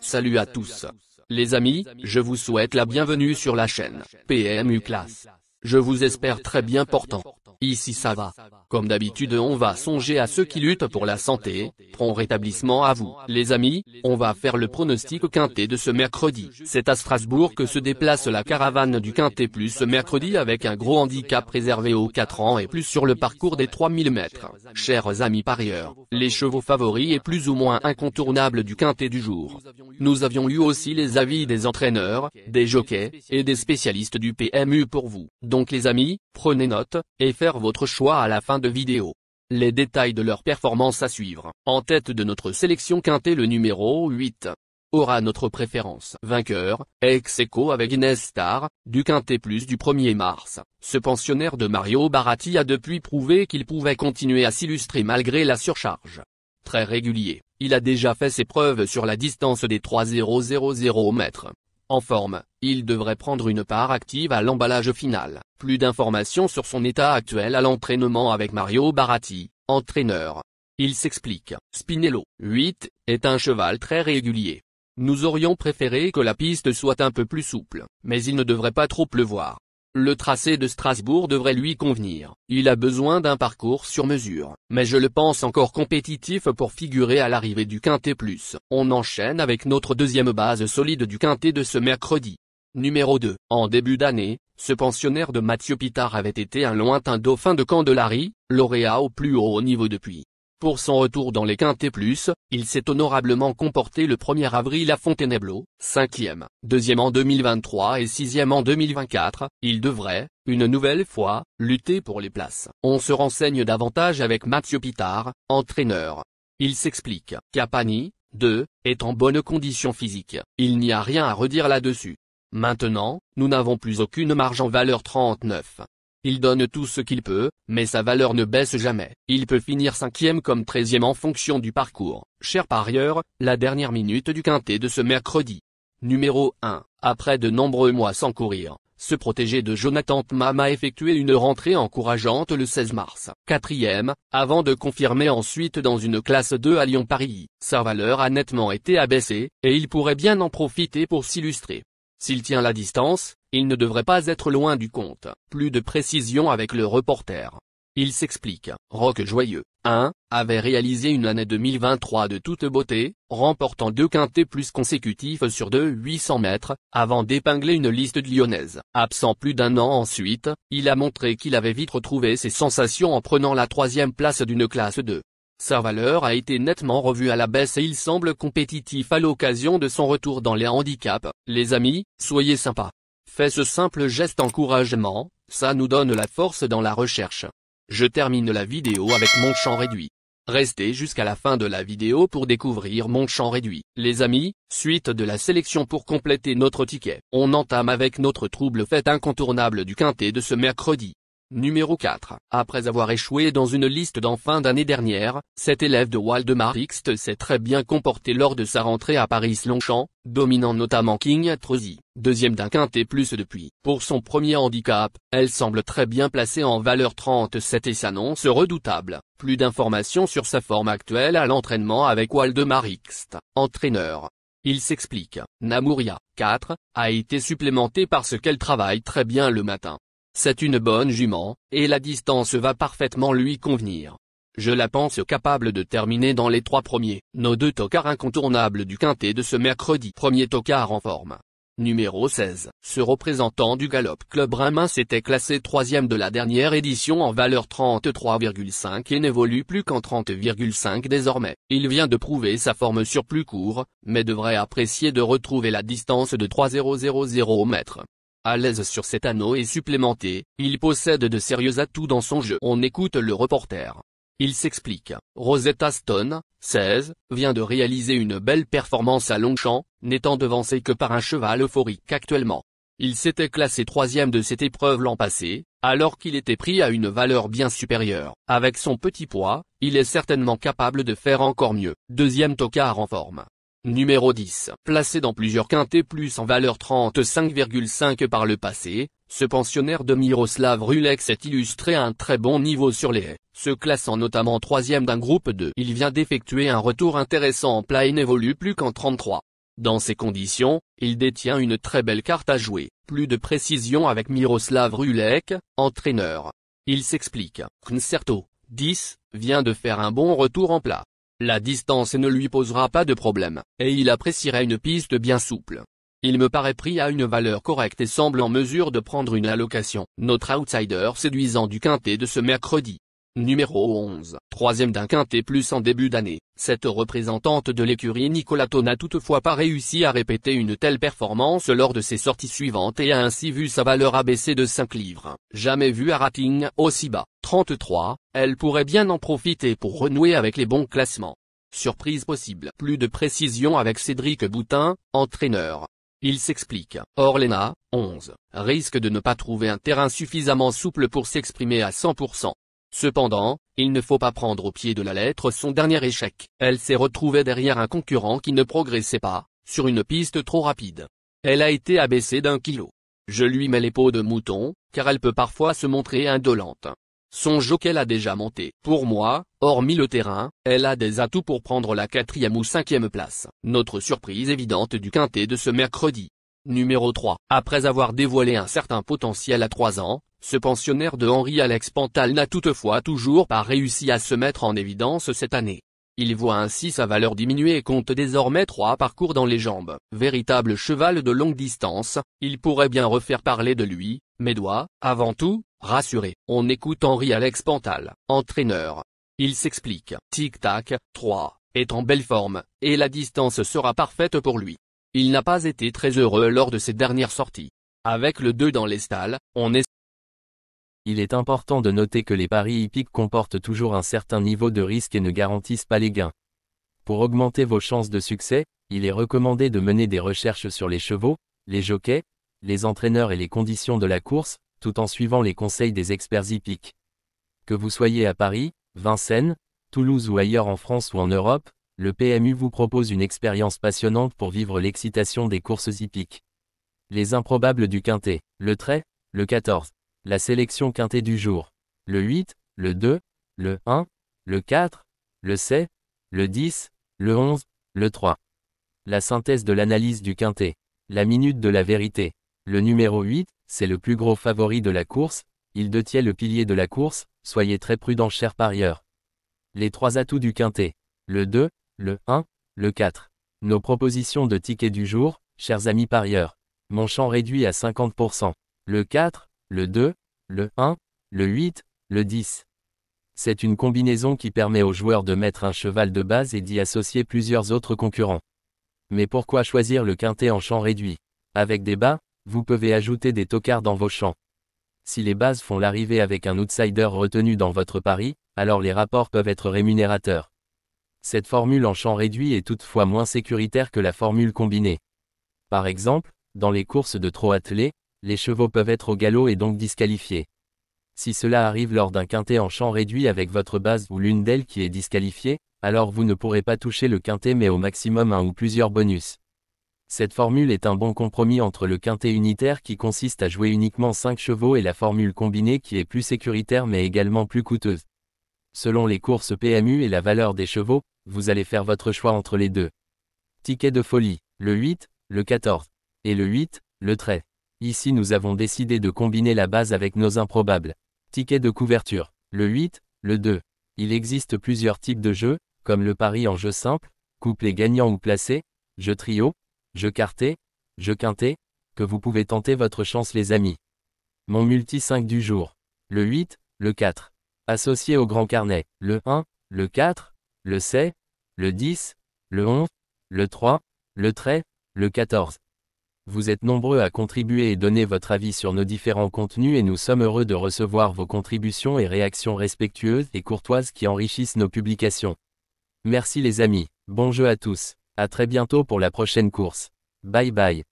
Salut à tous. Les amis, je vous souhaite la bienvenue sur la chaîne PMU Classe. Je vous espère très bien portant. Ici ça va. Comme d'habitude on va songer à ceux qui luttent pour la santé, prompt rétablissement à vous. Les amis, on va faire le pronostic quintet de ce mercredi. C'est à Strasbourg que se déplace la caravane du quintet plus ce mercredi avec un gros handicap réservé aux 4 ans et plus sur le parcours des 3000 mètres. Chers amis parieurs, les chevaux favoris et plus ou moins incontournables du quintet du jour. Nous avions eu aussi les avis des entraîneurs, des jockeys, et des spécialistes du PMU pour vous. Donc les amis, prenez note, et faire votre choix à la fin de vidéo. Les détails de leur performance à suivre. En tête de notre sélection quintet le numéro 8. Aura notre préférence. Vainqueur, ex-aequo avec Inès Star, du quintet plus du 1er mars. Ce pensionnaire de Mario Baratti a depuis prouvé qu'il pouvait continuer à s'illustrer malgré la surcharge. Très régulier, il a déjà fait ses preuves sur la distance des 3,000 mètres. En forme, il devrait prendre une part active à l'emballage final. Plus d'informations sur son état actuel à l'entraînement avec Mario Baratti, entraîneur. Il s'explique. Spinello, 8, est un cheval très régulier. Nous aurions préféré que la piste soit un peu plus souple, mais il ne devrait pas trop pleuvoir. Le tracé de Strasbourg devrait lui convenir. Il a besoin d'un parcours sur mesure, mais je le pense encore compétitif pour figurer à l'arrivée du quintet plus. On enchaîne avec notre deuxième base solide du quintet de ce mercredi. Numéro 2. En début d'année, ce pensionnaire de Mathieu Pitard avait été un lointain dauphin de Candelarie, lauréat au plus haut niveau depuis. Pour son retour dans les quintets plus, il s'est honorablement comporté le 1er avril à Fontainebleau, 5e, 2e en 2023 et 6e en 2024, il devrait, une nouvelle fois, lutter pour les places. On se renseigne davantage avec Mathieu Pitard, entraîneur. Il s'explique. Capani, 2, est en bonne condition physique, il n'y a rien à redire là-dessus. Maintenant, nous n'avons plus aucune marge en valeur 39. Il donne tout ce qu'il peut, mais sa valeur ne baisse jamais. Il peut finir 5e comme 13e en fonction du parcours. Cher parieur, la dernière minute du quintet de ce mercredi. Numéro 1. Après de nombreux mois sans courir, ce protégé de Jonathan Tmam a effectué une rentrée encourageante le 16 mars. 4e, avant de confirmer ensuite dans une classe 2 à Lyon-Paris. Sa valeur a nettement été abaissée, et il pourrait bien en profiter pour s'illustrer. S'il tient la distance, il ne devrait pas être loin du compte. Plus de précision avec le reporter. Il s'explique. Roch Joyeux, 1, avait réalisé une année 2023 de toute beauté, remportant 2 quintets plus consécutifs sur 800 mètres, avant d'épingler une liste de lyonnaise. Absent plus d'un an ensuite, il a montré qu'il avait vite retrouvé ses sensations en prenant la 3e place d'une classe 2. Sa valeur a été nettement revue à la baisse et il semble compétitif à l'occasion de son retour dans les handicaps. Les amis, soyez sympas. Faites ce simple geste encouragement, ça nous donne la force dans la recherche. Je termine la vidéo avec mon champ réduit. Restez jusqu'à la fin de la vidéo pour découvrir mon champ réduit. Les amis, suite de la sélection pour compléter notre ticket. On entame avec notre trouble fête incontournable du quintet de ce mercredi. Numéro 4. Après avoir échoué dans une liste d'en fin d'année dernière, cet élève de Waldemar Hixt s'est très bien comporté lors de sa rentrée à Paris-Longchamp, dominant notamment King Trozzi, 2e d'un quintet plus depuis. Pour son premier handicap, elle semble très bien placée en valeur 37 et s'annonce redoutable. Plus d'informations sur sa forme actuelle à l'entraînement avec Waldemar Hixt, entraîneur. Il s'explique. Namouria, 4, a été supplémentée parce qu'elle travaille très bien le matin. C'est une bonne jument, et la distance va parfaitement lui convenir. Je la pense capable de terminer dans les 3 premiers. Nos 2 tocards incontournables du quintet de ce mercredi. Premier tocard en forme. Numéro 16. Ce représentant du Galop Club Reims s'était classé 3e de la dernière édition en valeur 33,5 et n'évolue plus qu'en 30,5 désormais. Il vient de prouver sa forme sur plus court, mais devrait apprécier de retrouver la distance de 3,000 mètres. À l'aise sur cet anneau et supplémenté, il possède de sérieux atouts dans son jeu. On écoute le reporter. Il s'explique. Rosetta Stone, 16, vient de réaliser une belle performance à Longchamp, n'étant devancé que par un cheval euphorique actuellement. Il s'était classé 3e de cette épreuve l'an passé, alors qu'il était pris à une valeur bien supérieure. Avec son petit poids, il est certainement capable de faire encore mieux. 2e tocard en forme. Numéro 10. Placé dans plusieurs quintets plus en valeur 35,5 par le passé, ce pensionnaire de Miroslav Rulek s'est illustré à un très bon niveau sur les haies, se classant notamment 3e d'un groupe 2. Il vient d'effectuer un retour intéressant en plat et n'évolue plus qu'en 33. Dans ces conditions, il détient une très belle carte à jouer. Plus de précision avec Miroslav Rulek, entraîneur. Il s'explique. Concerto 10 vient de faire un bon retour en plat. La distance ne lui posera pas de problème, et il apprécierait une piste bien souple. Il me paraît pris à une valeur correcte et semble en mesure de prendre une allocation. Notre outsider séduisant du quintet de ce mercredi. Numéro 11, troisième d'un quintet plus en début d'année. Cette représentante de l'écurie Nicolato n'a toutefois pas réussi à répéter une telle performance lors de ses sorties suivantes et a ainsi vu sa valeur abaisser de 5 livres. Jamais vu à rating aussi bas. 33, elle pourrait bien en profiter pour renouer avec les bons classements. Surprise possible. Plus de précision avec Cédric Boutin, entraîneur. Il s'explique. Orlena, 11, risque de ne pas trouver un terrain suffisamment souple pour s'exprimer à 100%. Cependant, il ne faut pas prendre au pied de la lettre son dernier échec. Elle s'est retrouvée derrière un concurrent qui ne progressait pas, sur une piste trop rapide. Elle a été abaissée d'1 kilo. Je lui mets les peaux de mouton, car elle peut parfois se montrer indolente. Son jockey l'a déjà monté. Pour moi, hormis le terrain, elle a des atouts pour prendre la 4e ou 5e place. Notre surprise évidente du quintet de ce mercredi. Numéro 3. Après avoir dévoilé un certain potentiel à 3 ans, ce pensionnaire de Henri-Alex Pantal n'a toutefois toujours pas réussi à se mettre en évidence cette année. Il voit ainsi sa valeur diminuer et compte désormais 3 parcours dans les jambes. Véritable cheval de longue distance, il pourrait bien refaire parler de lui, mais doit, avant tout, rassurer. On écoute Henri-Alex Pantal, entraîneur. Il s'explique. Tic-tac, 3, est en belle forme, et la distance sera parfaite pour lui. Il n'a pas été très heureux lors de ses dernières sorties. Avec le 2 dans les stalles, on est... Il est important de noter que les paris hippiques comportent toujours un certain niveau de risque et ne garantissent pas les gains. Pour augmenter vos chances de succès, il est recommandé de mener des recherches sur les chevaux, les jockeys, les entraîneurs et les conditions de la course, tout en suivant les conseils des experts hippiques. Que vous soyez à Paris, Vincennes, Toulouse ou ailleurs en France ou en Europe, le PMU vous propose une expérience passionnante pour vivre l'excitation des courses hippiques. Les improbables du quintet, le trait, le 14. La sélection quintet du jour. Le 8, le 2, le 1, le 4, le 7, le 10, le 11, le 3. La synthèse de l'analyse du quintet. La minute de la vérité. Le numéro 8, c'est le plus gros favori de la course, il détient le pilier de la course, soyez très prudents chers parieurs. Les 3 atouts du quintet. Le 2, le 1, le 4. Nos propositions de tickets du jour, chers amis parieurs. Mon champ réduit à 50%. Le 4, le 2, le 1, le 8, le 10. C'est une combinaison qui permet aux joueurs de mettre un cheval de base et d'y associer plusieurs autres concurrents. Mais pourquoi choisir le quintet en champ réduit? Avec des bas, vous pouvez ajouter des tocards dans vos champs. Si les bases font l'arrivée avec un outsider retenu dans votre pari, alors les rapports peuvent être rémunérateurs. Cette formule en champ réduit est toutefois moins sécuritaire que la formule combinée. Par exemple, dans les courses de trot attelé, les chevaux peuvent être au galop et donc disqualifiés. Si cela arrive lors d'un quintet en champ réduit avec votre base ou l'une d'elles qui est disqualifiée, alors vous ne pourrez pas toucher le quintet mais au maximum un ou plusieurs bonus. Cette formule est un bon compromis entre le quintet unitaire qui consiste à jouer uniquement 5 chevaux et la formule combinée qui est plus sécuritaire mais également plus coûteuse. Selon les courses PMU et la valeur des chevaux, vous allez faire votre choix entre les deux. Ticket de folie, le 8, le 14. Et le 8, le trait. Ici nous avons décidé de combiner la base avec nos improbables. Ticket de couverture, le 8, le 2. Il existe plusieurs types de jeux, comme le pari en jeu simple, couplet gagnant ou placé, jeu trio, jeu quarté, jeu quintet, que vous pouvez tenter votre chance les amis. Mon multi 5 du jour. Le 8, le 4. Associé au grand carnet, le 1, le 4, le 7, le 10, le 11, le 3, le trait, le 14. Vous êtes nombreux à contribuer et donner votre avis sur nos différents contenus et nous sommes heureux de recevoir vos contributions et réactions respectueuses et courtoises qui enrichissent nos publications. Merci les amis, bon jeu à tous, à très bientôt pour la prochaine course. Bye bye.